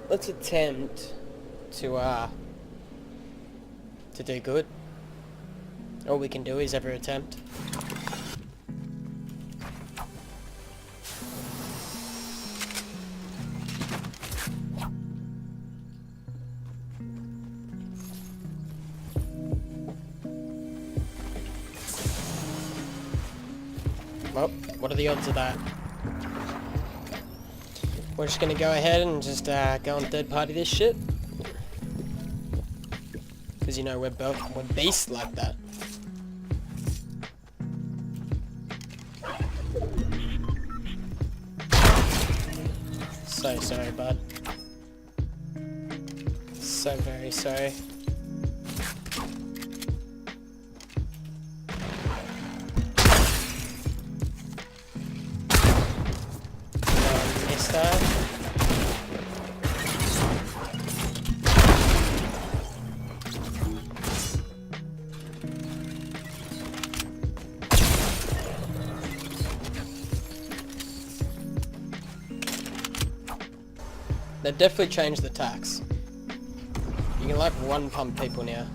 let's attempt to do good. All we can do is ever attempt. Well, what are the odds of that? We're just gonna go ahead and just go and third party this shit. Because you know we're beasts like that. So sorry, bud. So very sorry. Missed that. They've definitely changed the tax. You can like one pump people now.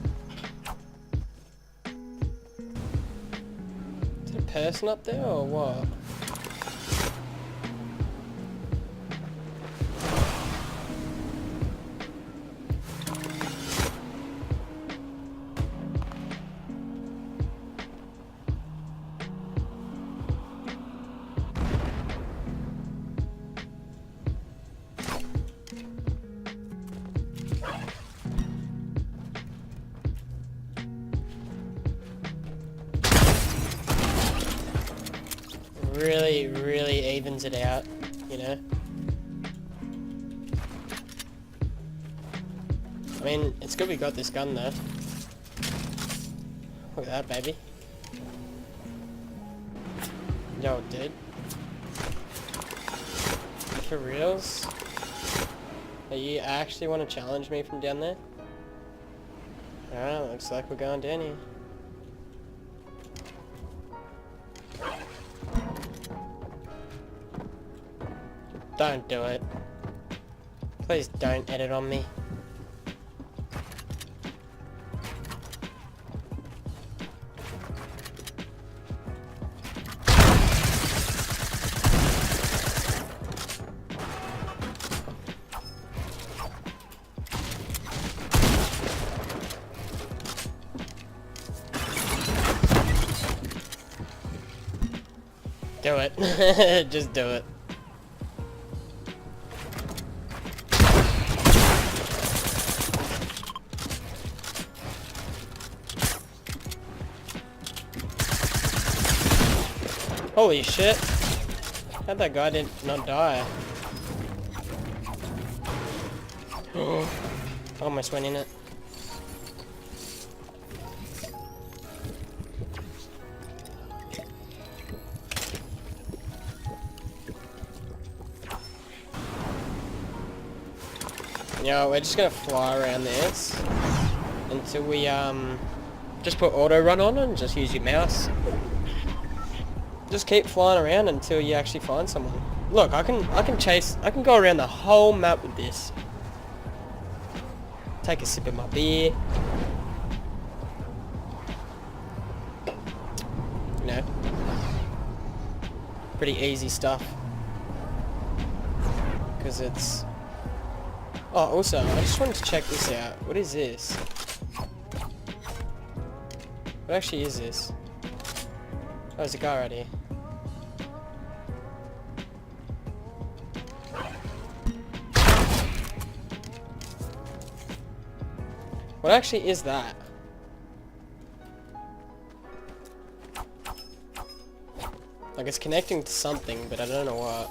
Is there a person up there or what? Really evens it out, you know? I mean, it's good we got this gun though. Look at that, baby. Yo, dude. For reals? You actually want to challenge me from down there? Alright, looks like we're going down here. Don't do it. Please don't edit on me. Do it. Just do it. Holy shit. How'd that guy not die? Almost went in it. Yo, we're just gonna fly around this until we just put auto run on and just use your mouse. Just keep flying around until you actually find someone. Look, I can go around the whole map with this. Take a sip of my beer. You know, pretty easy stuff. Because it's... Oh, also, I just wanted to check this out. What is this? What actually is this? Oh, there's a guy right here. What actually is that? Like it's connecting to something, but I don't know what.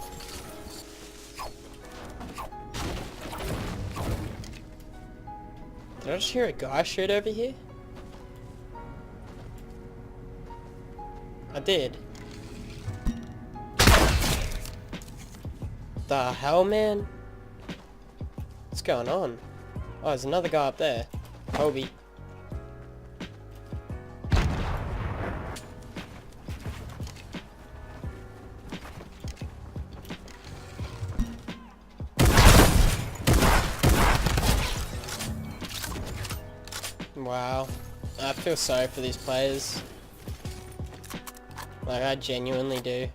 Did I just hear a guy shoot over here? I did. The hell, man? What's going on? Oh, there's another guy up there. Kobe. Wow. I feel sorry for these players. Like, I genuinely do.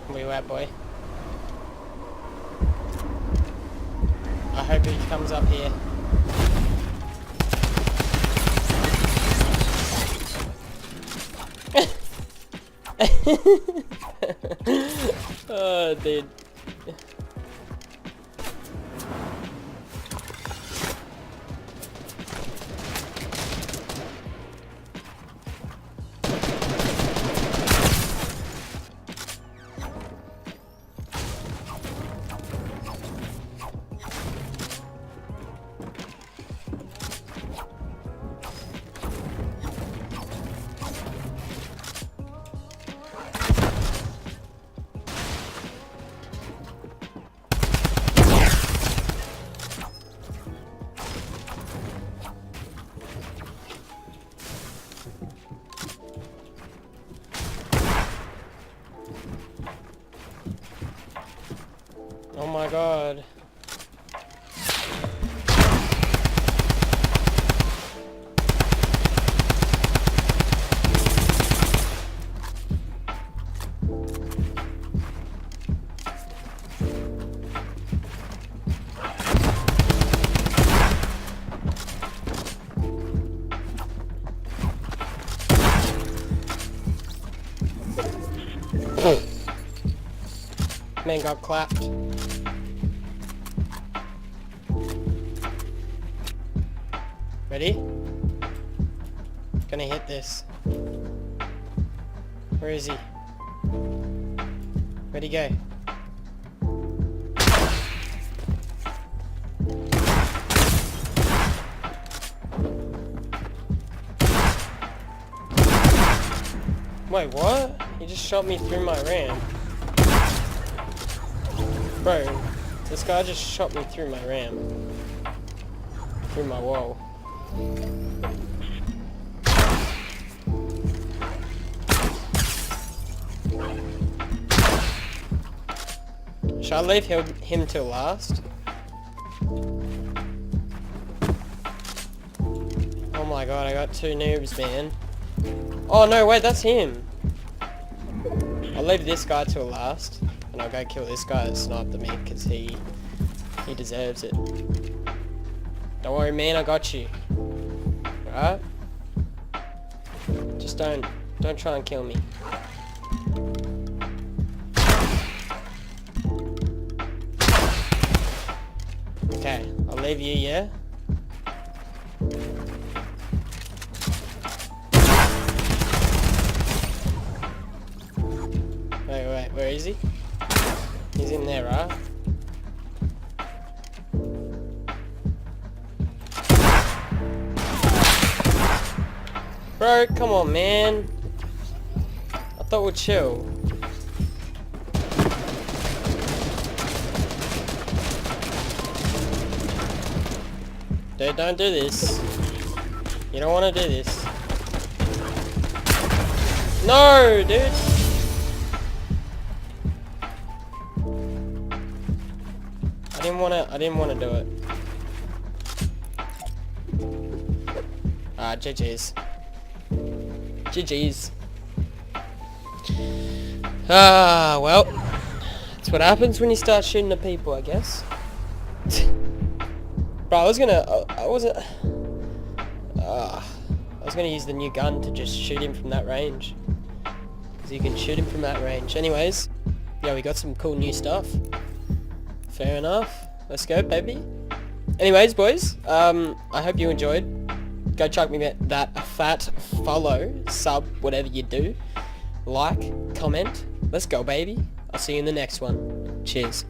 Where you at, boy? I hope he comes up here. Oh, dude. Oh my god. Man got clapped. Ready? Gonna hit this. Where is he? Where'd he go? Wait, what? He just shot me through my RAM. Bro, this guy just shot me through my RAM. Through my wall. Should I leave him till last? Oh my god, I got 2 noobs, man. Oh no, wait, that's him. I'll leave this guy till last, and I'll go kill this guy that sniped at me, because he deserves it. Don't worry, man, I got you. Alright? Just don't try and kill me. Okay, I'll leave you, yeah? Wait, where is he? He's in there, right? Bro, come on, man. I thought we'd chill. Dude, don't do this. You don't want to do this. No, dude. I didn't wanna do it. GG's. GG's. Well, that's what happens when you start shooting at people, I guess. Bro, I was gonna use the new gun to just shoot him from that range. Because you can shoot him from that range. Anyways, yeah, we got some cool new stuff. Fair enough. Let's go, baby. Anyways, boys, I hope you enjoyed. Go chuck me that fat follow, sub, whatever you do. Like, comment. Let's go, baby. I'll see you in the next one. Cheers.